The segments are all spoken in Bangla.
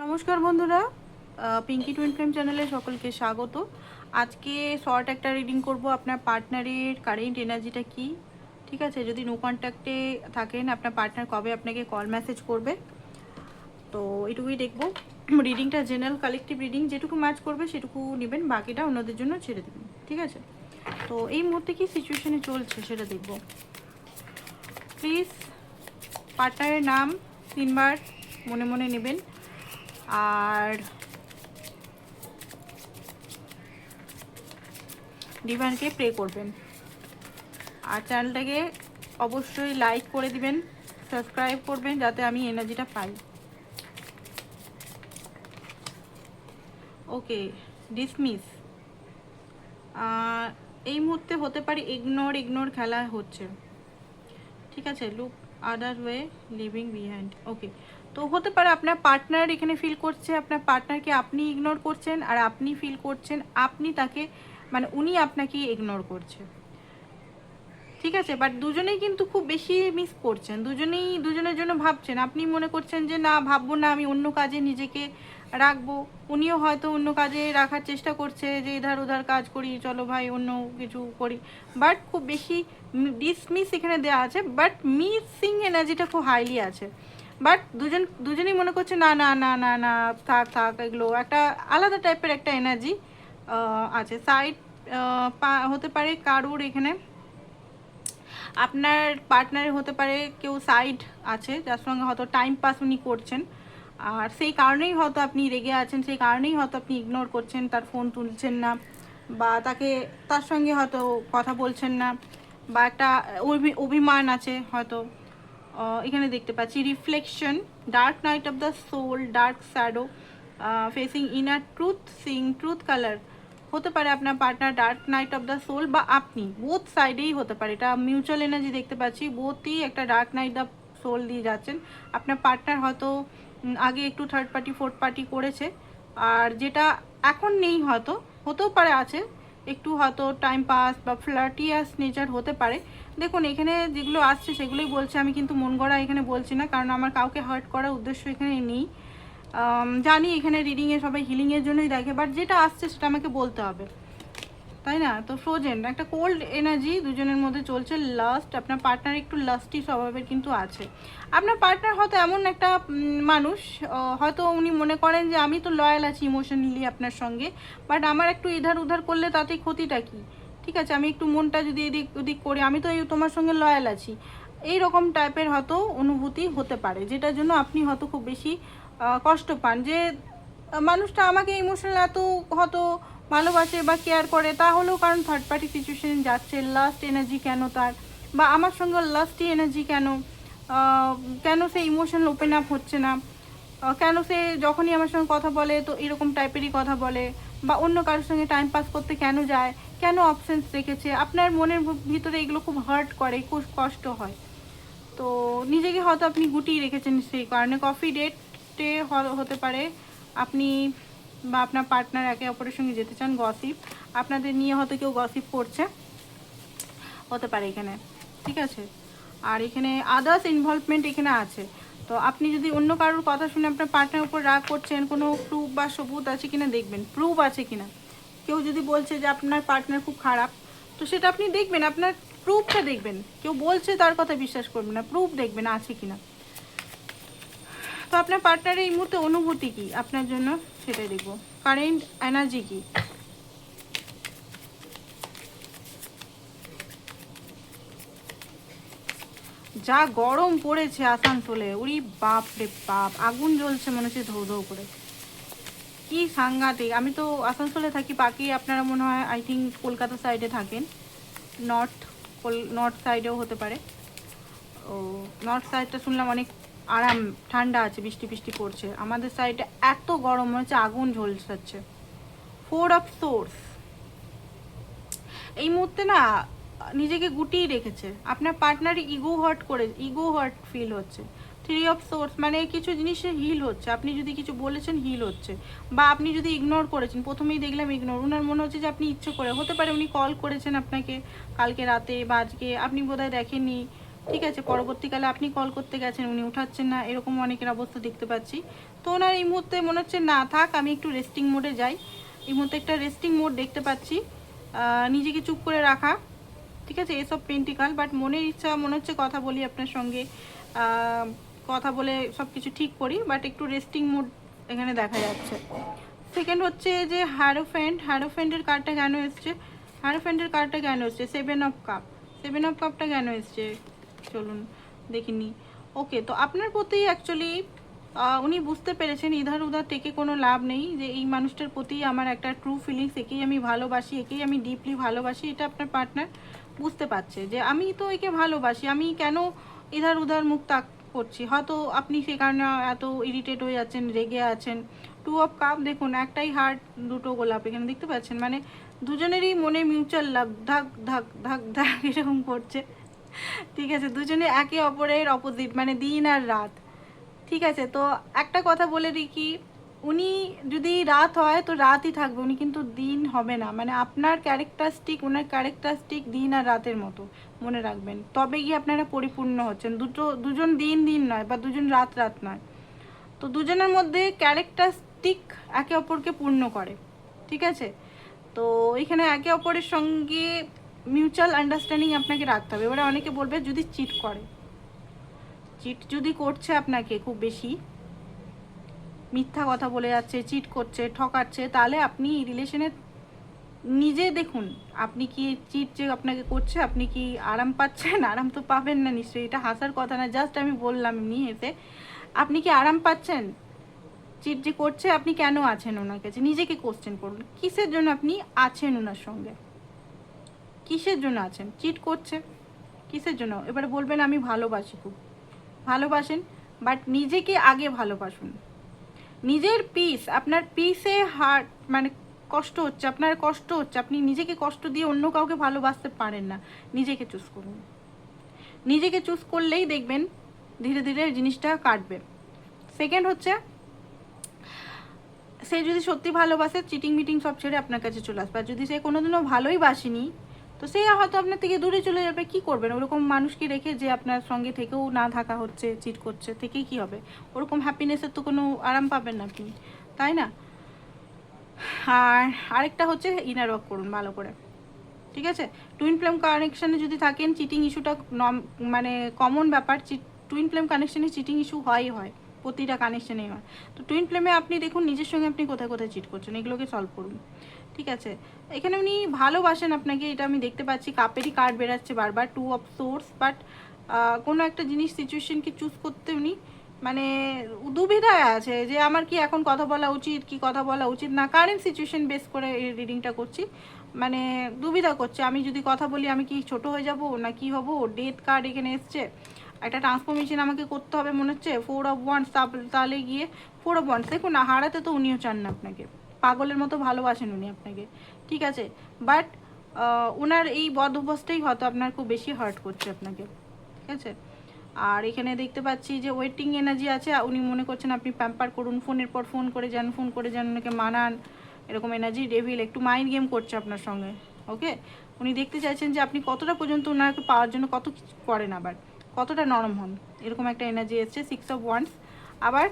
নমস্কার বন্ধুরা, পিঙ্কি টুইন ফ্লেম চ্যানেলে সকলকে স্বাগত। আজকে শর্ট একটা রিডিং করব আপনার পার্টনারের কারেন্ট এনার্জিটা কি। ঠিক আছে, যদি নো কন্ট্যাক্টে থাকেন আপনার পার্টনার কবে আপনাকে কল মেসেজ করবে, তো এটুকুই দেখবো। রিডিংটা জেনারেল কালেকটিভ রিডিং, যেটুকু ম্যাচ করবে সেটুকু নেবেন, বাকিটা অন্যদের জন্য ছেড়ে দেবেন। ঠিক আছে, তো এই মুহূর্তে কি সিচুয়েশনে চলছে সেটা দেখব। প্লিজ পার্টনারের নাম 3বার মনে মনে নেবেন, আর ডিভাইনকে প্রে করবেন, আর চ্যানেলটাকে অবশ্যই লাইক করে দিবেন, সাবস্ক্রাইব করবেন যাতে আমি এনার্জিটা পাই। ওকে, ডিসমিস। এই মুহূর্তে হতে পারে ইগনোর খেলা হচ্ছে। ঠিক আছে, look other way living behind. Okay, তো হতে পারে আপনার পার্টনার এখানে ফিল করছে আপনার পার্টনারকে আপনি ইগনোর করছেন, আর আপনি ফিল করছেন আপনি তাকে, মানে উনি আপনাকে ইগনোর করছে। ঠিক আছে, বাট দুজনেই কিন্তু খুব বেশি মিস করছেন, দুজনেই দুজনের জন্য ভাবছেন। আপনি মনে করছেন যে না, ভাববো না, আমি অন্য কাজে নিজেকে রাখবো। উনিও হয়তো অন্য কাজে রাখার চেষ্টা করছে, যে ইধার উধার কাজ করি, চলো ভাই অন্য কিছু করি। বাট খুব বেশি ডিসমিস এখানে দেওয়া আছে, বাট মিসিং এনার্জিটা খুব হাইলি আছে। বাট দুজনেই মনে করছে না না না না না, থাক থাক, এগুলো একটা আলাদা টাইপের একটা এনার্জি আছে। সাইড হতে পারে কারুর এখানে, আপনার পার্টনারের হতে পারে কেউ সাইড আছে যার সঙ্গে হয়তো টাইম পাস উনি করছেন, আর সেই কারণেই হয়তো আপনি রেগে আছেন, সেই কারণেই হয়তো আপনি ইগনোর করছেন, তার ফোন তুলছেন না, বা তার সঙ্গে হয়তো কথা বলছেন না, বা একটা অভিমান আছে হয়তো। এখানে দেখতে পাচ্ছি reflection, dark night of the soul, dark shadow, facing inner truth, sing truth colour. হতে পারে আপনার partner dark night of the soul, বা আপনি, বোথ সাইডেই হতে পারে। এটা মিউচুয়াল এনার্জি দেখতে পাচ্ছি, বোথই একটা ডার্ক নাইট দ্য সোল দিয়ে যাচ্ছেন। আপনার পার্টনার হয়তো আগে একটু থার্ড পার্টি ফোর্থ পার্টি করেছে, আর যেটা এখন নেই, হয়তো হতেও পারে আছে একটু, হয়তো টাইম পাস বা ফ্লার্টিয়াস নেচার হতে পারে। দেখুন এখানে যেগুলো আসছে সেগুলোই বলছে, আমি কিন্তু মন গড়া এখানে বলছি না, কারণ আমার কাউকে হার্ট করার উদ্দেশ্য এখানে নেই। জানি এখানে রিডিংয়ে সবাই হিলিংয়ের জন্যই দেখে, বাট যেটা আসছে সেটা আমাকে বলতে হবে, তাই না? তো ফ্রোজেন একটা কোল্ড এনার্জি দুজনের মধ্যে চলছে। লাস্ট, আপনার পার্টনার একটু লাস্টি স্বভাবের কিন্তু আছে। আপনার পার্টনার হয়তো এমন একটা মানুষ, হয়তো উনি মনে করেন যে আমি তো লয়াল আছি ইমোশনালি আপনার সঙ্গে, বাট আমার একটু ইধার উধার করলে তাতে ক্ষতিটা কি? ঠিক আছে, আমি একটু মনটা যদি এদিক ওদিক করি, আমি তো এই তোমার সঙ্গে লয়াল আছি, এই রকম টাইপের হয়তো অনুভূতি হতে পারে, যেটার জন্য আপনি হয়তো খুব বেশি কষ্ট পান, যে মানুষটা আমাকে ইমোশনাল এত হয়তো ভালোবাসে বা কেয়ার করে, তাহলেও কারণ থার্ড পার্টি সিচুয়েশন যাচ্ছে, লাস্ট এনার্জি কেন তার, বা আমার সঙ্গে লাস্টি এনার্জি কেন, কেন সে ইমোশনাল ওপেন আপ হচ্ছে না, কেন সে যখনই আমার সঙ্গে কথা বলে তো এরকম টাইপেরই কথা বলে, বা অন্য কারোর সঙ্গে টাইম পাস করতে কেন যায়, কেন অপশানস রেখেছে। আপনার মনের ভিতরে এগুলো খুব হার্ট করে, খুব কষ্ট হয়। তো নিজেকে হয়তো আপনি গুটিয়ে রেখেছেন, সেই কারণে কফি ডেটে হতে পারে আপনি বা আপনার পার্টনার একে অপরের সঙ্গে যেতে চান। গসিপ, আপনাদের নিয়ে হয়তো কেউ গসিপ করছে, হতে পারে এখানে। ঠিক আছে, আর এখানে আদার্স ইনভলভমেন্ট এখানে আছে। তো আপনি যদি অন্য কারোর কথা শুনে আপনার পার্টনারের উপর রাগ করছেন, কোনো প্রুফ বা সবুত আছে কিনা দেখবেন, প্রুফ আছে কিনা। কেউ যদি বলছে যে আপনার পার্টনার খুব খারাপ, তো সেটা আপনি দেখবেন, আপনার প্রুফটা দেখবেন। কেউ বলছে তার কথা বিশ্বাস করবেন না, প্রুফ দেখবেন আছে কিনা। তো আপনার পার্টনারের এই মুহূর্তে অনুভূতি কি আপনার জন্য সেটাই দেখবো। কারেন্ট এনার্জি কি, যা গরম পড়েছে আসানসোলে, উরি বাপ রে বাপ, আগুন জ্বলছে মনে হচ্ছে ধৌ ধৌ করে, কি সাংঘাতিক। আমি তো আসানসোলে থাকি, বাকি আপনারা মনে হয় আই থিঙ্ক কলকাতা সাইডে থাকেন, নর্থ নর্থ সাইডেও হতে পারে। ও, নর্থ সাইডটা শুনলাম অনেক আরাম, ঠান্ডা আছে, বৃষ্টি বৃষ্টি পড়ছে। আমাদের সাইডে এত গরম মনে হচ্ছে আগুন ঝলসাচ্ছে। 4 অফ সোর্স এই মুহূর্তে না নিজেকে গুটিয়ে রেখেছে, আপনার পার্টনার ইগো হার্ট ফিল হচ্ছে। 3 অফ সোর্স মানে কিছু জিনিসে হিল হচ্ছে, আপনি যদি কিছু বলেছেন হিল হচ্ছে, বা আপনি যদি ইগনোর করেছেন, প্রথমেই দেখলাম ইগনোর, ওনার মনে হচ্ছে যে আপনি ইচ্ছে করে, হতে পারে উনি কল করেছেন আপনাকে কালকে রাতে বা আজকে, আপনি বোধহয় দেখেননি। ঠিক আছে, পরবর্তীকালে আপনি কল করতে গেছেন, উনি উঠাচ্ছেন না, এরকম অনেকের অবস্থা দেখতে পাচ্ছি। তো ওনার এই মুহূর্তে মনে হচ্ছে না থাক, আমি একটু রেস্টিং মোডে যাই। এই মুহূর্তে একটা রেস্টিং মোড দেখতে পাচ্ছি, নিজেকে চুপ করে রাখা, ঠিক আছে, এসব পেন্টিকাল। বাট মনের ইচ্ছা মনে হচ্ছে কথা বলি আপনার সঙ্গে, কথা বলে সব কিছু ঠিক করি, বাট একটু রেস্টিং মুড এখানে দেখা যাচ্ছে। সেকেন্ড হচ্ছে যে হ্যারোফ্যান্টের কার্ডটা কেন এসছে, হ্যারোফ্যান্টের কার্ডটা কেন এসছে, 7 অফ কাপ, 7 অফ কাপটা কেন এসছে চলুন দেখিনি। ওকে, তো আপনার প্রতি অ্যাকচুয়ালি উনি বুঝতে পেরেছেন ইধার উধার টেকে কোনো লাভ নেই, যে এই মানুষটার প্রতি আমার একটা ট্রু ফিলিংস, একেই আমি ভালোবাসি, একেই আমি ডিপলি ভালোবাসি। এটা আপনার পার্টনার বুঝতে পারছে যে আমি তো একে ভালোবাসি, আমি কেন ইধার উধার মুখ তাক করছি। হয়তো আপনি সে কারণে এত ইরিটেট হয়ে যাচ্ছেন, রেগে আছেন। 2 অফ কাপ দেখুন, একটাই হার্ট, দুটো গোলাপ এখানে দেখতে পাচ্ছেন, মানে দুজনেরই মনে মিউচুয়াল লাভ, ধাক ধাক ধাক ধাক এরকম করছে, ঠিক আছে। দুজনে একে অপরের অপোজিট, মানে দিন আর রাত, ঠিক আছে। তো একটা কথা বলে দিই কি, উনি যদি রাত হয় তো রাতই থাকবে, উনি কিন্তু দিন হবে না। মানে আপনার ক্যারেক্টারিস্টিক, ওনার ক্যারেক্টারিস্টিক দিন আর রাতের মতো, মনে রাখবেন। তবে গিয়ে আপনারা পরিপূর্ণ হচ্ছেন, দুজন দিন দিন নয়, বা দুজন রাত রাত নয়। তো দুজনের মধ্যে ক্যারেক্টারিস্টিক একে অপরকে পূর্ণ করে, ঠিক আছে। তো এখানে একে অপরের সঙ্গে মিউচুয়াল আন্ডারস্ট্যান্ডিং আপনাকে রাখতে হবে। এবারে অনেকে বলবে যদি চিট করে, চিট যদি করছে আপনাকে খুব বেশি, মিথ্যা কথা বলে যাচ্ছে, চিট করছে, ঠকাচ্ছে, তাহলে আপনি এই রিলেশনে নিজে দেখুন আপনি কি চিট যে আপনাকে করছে, আপনি কি আরাম পাচ্ছেন? আরাম তো পাবেন না নিশ্চয়ই, এটা হাসার কথা না, জাস্ট আমি বললাম এমনি এতে। আপনি কি আরাম পাচ্ছেন? চিট যে করছে, আপনি কেন আছেন ওনার কাছে? নিজেকে কোশ্চেন করুন, কিসের জন্য আপনি আছেন ওনার সঙ্গে, কিসের জন্য আছেন? চিট করছে কিসের জন্য? এবারে বলবেন আমি ভালোবাসি, খুব ভালোবাসেন, বাট নিজেকে আগে ভালোবাসুন। নিজের পিস, আপনার পিসে হার্ট, মানে কষ্ট হচ্ছে, আপনার কষ্ট হচ্ছে, আপনি নিজেকে কষ্ট দিয়ে অন্য কাউকে ভালোবাসতে পারেন না। নিজেকে চুজ করুন, নিজেকে চুজ করলেই দেখবেন ধীরে ধীরে জিনিসটা কাটবে। সেকেন্ড হচ্ছে, সে যদি সত্যি ভালোবাসে, চিটিং মিটিং সব ছেড়ে আপনার কাছে চলে আসবে। আর যদি সে কোনোদিনও ভালোই বাসেনি, তো সে হয়তো আপনার থেকে দূরে চলে যাবে। কি করবেন ওরকম মানুষকে রেখে, যে আপনার সঙ্গে থেকেও না থাকা হচ্ছে, চিট করছে, থেকেই কি হবে? ওরকম হ্যাপিনেসের তো কোনো আরাম পাবেন না আপনি, তাই না? আর আরেকটা হচ্ছে ইনার ওয়ার্ক করুন ভালো করে, ঠিক আছে। টুইন ফ্লেম কানেকশানে যদি থাকেন, চিটিং ইস্যুটা মানে কমন ব্যাপার। টুইন ফ্লেম কানেকশানে চিটিং ইস্যু হয়, প্রতিটা কানেকশানেই হয়। তো টুইন ফ্লেমে আপনি দেখুন নিজের সঙ্গে আপনি কোথায় কোথায় চিট করছেন, এগুলোকে সলভ করুন, ঠিক আছে। এখানে উনি ভালোবাসেন আপনাকে, এটা আমি দেখতে পাচ্ছি। কাপেরই কার্ড বেরাচ্ছে বারবার, 2 অফ সোর্স। বাট কোনো একটা জিনিস, সিচুয়েশনকে চুজ করতে উনি মানে দুবিধায় আছে, যে আমার কি এখন কথা বলা উচিত, কি কথা বলা উচিত না। কারেন্ট সিচুয়েশন বেস করে এই রিডিংটা করছি, মানে দুবিধা করছে, আমি যদি কথা বলি আমি কি ছোট হয়ে যাব না কি হব। ডেথ কার্ড এখানে এসছে, একটা ট্রান্সফরমেশন আমাকে করতে হবে মনে হচ্ছে। 4 অফ ওয়ান্স, তাহলে গিয়ে 4 অফ ওয়ান্স। দেখুন না, হারাতে তো উনিও চান না আপনাকে, পাগলের মতো ভালোবাসেন উনি আপনাকে, ঠিক আছে। বাট ওনার এই বদ অভ্যাসটাই হয়তো আপনার খুব বেশি হার্ট করছে আপনাকে, ঠিক আছে। আর এখানে দেখতে পাচ্ছি যে ওয়েটিং এনার্জি আছে, উনি মনে করছেন আপনি প্যাম্পার করুন, ফোনের পর ফোন করে যান, ওনাকে মানান, এরকম এনার্জি। ডেভিল একটু মাইন্ড গেম করছে আপনার সঙ্গে, ওকে। উনি দেখতে চাইছেন যে আপনি কতটা পর্যন্ত ওনাকে পাওয়ার জন্য কত কিছু করেন, আবার কতটা নরম হন, এরকম একটা এনার্জি এসছে। 6 অফ ওয়ান্স, আবার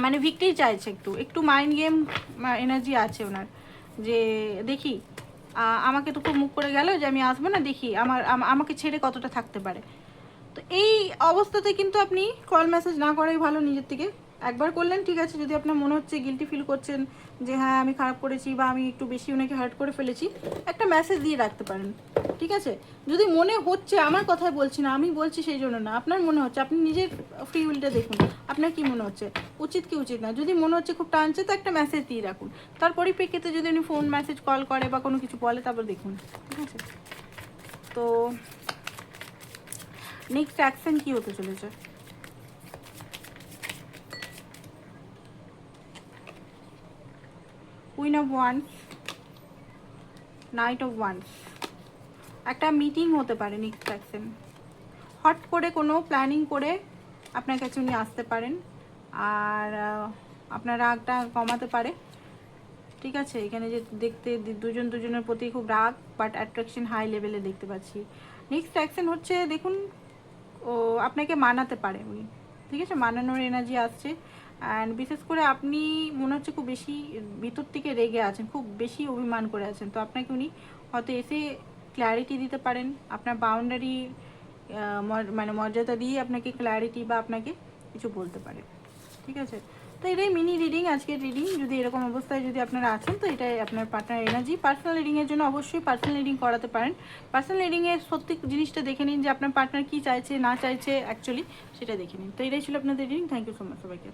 মানে ভিক্টরি চাইছে, একটু মাইন্ড গেম এনার্জি আছে ওনার, যে দেখি আমাকে তো খুব মুখ করে গেল যে আমি আসবো না, দেখি আমাকে ছেড়ে কতটা থাকতে পারে। তো এই অবস্থাতে কিন্তু আপনি কল মেসেজ না করাই ভালো নিজের থেকে। একবার করলেন ঠিক আছে, যদি আপনার মনে হচ্ছে গিলটি ফিল করছেন যে হ্যাঁ আমি খারাপ করেছি বা আমি একটু বেশি ওনাকে হার্ট করে ফেলেছি, একটা মেসেজ দিয়ে রাখতে পারেন, ঠিক আছে। যদি মনে হচ্ছে, আমার কথাই বলছি না, আমি বলছি সেই জন্য না, আপনার মনে হচ্ছে, আপনি নিজের ফ্রি উইলটা দেখুন আপনার কি মনে হচ্ছে, উচিত কি উচিত না। যদি মনে হচ্ছে খুব টানছে, তো একটা মেসেজ দিয়ে রাখুন। তার পরিপ্রেক্ষিতে যদি উনি ফোন মেসেজ কল করে বা কোনো কিছু বলে, তারপর দেখুন, ঠিক আছে। তো নেক্সট অ্যাকশন কি হতে চলেছে? Queen of wands, night of wands. একটা মিটিং হতে পারে নেক্সট অ্যাকশন, হট করে কোনো প্ল্যানিং করে আপনার কাছে উনি আসতে পারেন, আর আপনার রাগটা কমাতে পারে, ঠিক আছে। এখানে যে দেখতে দুজনের প্রতি খুব রাগ, বাট অ্যাট্রাকশন হাই লেভেলে দেখতে পাচ্ছি। নেক্সট অ্যাকশন হচ্ছে দেখুন, ও আপনাকে মানাতে পারে উনি, ঠিক আছে, মানানোর এনার্জি আসছে। অ্যান্ড বিশেষ করে আপনি মনে হচ্ছে খুব বেশি ভিতর থেকে রেগে আছেন, খুব বেশি অভিমান করে আছেন। তো আপনাকে উনি হয়তো এসে ক্ল্যারিটি দিতে পারেন, আপনার বাউন্ডারি মানে মর্যাদা দিয়ে আপনাকে ক্ল্যারিটি বা আপনাকে কিছু বলতে পারে। ঠিক আছে, তো এটাই মিনি রিডিং, আজকের রিডিং। যদি এরকম অবস্থায় যদি আপনারা আছেন তো এটাই আপনার পার্টনার এনার্জি। পার্সোনাল রিডিংয়ের জন্য অবশ্যই পার্সোনাল রিডিং করাতে পারেন। পার্সোনাল রিডিংয়ের সত্যি জিনিসটা দেখে নিন যে আপনার পার্টনার কী চাইছে না চাইছে অ্যাকচুয়ালি, সেটা দেখে নিন। তো এটাই ছিল আপনাদের reading. Thank you so much সবাইকে।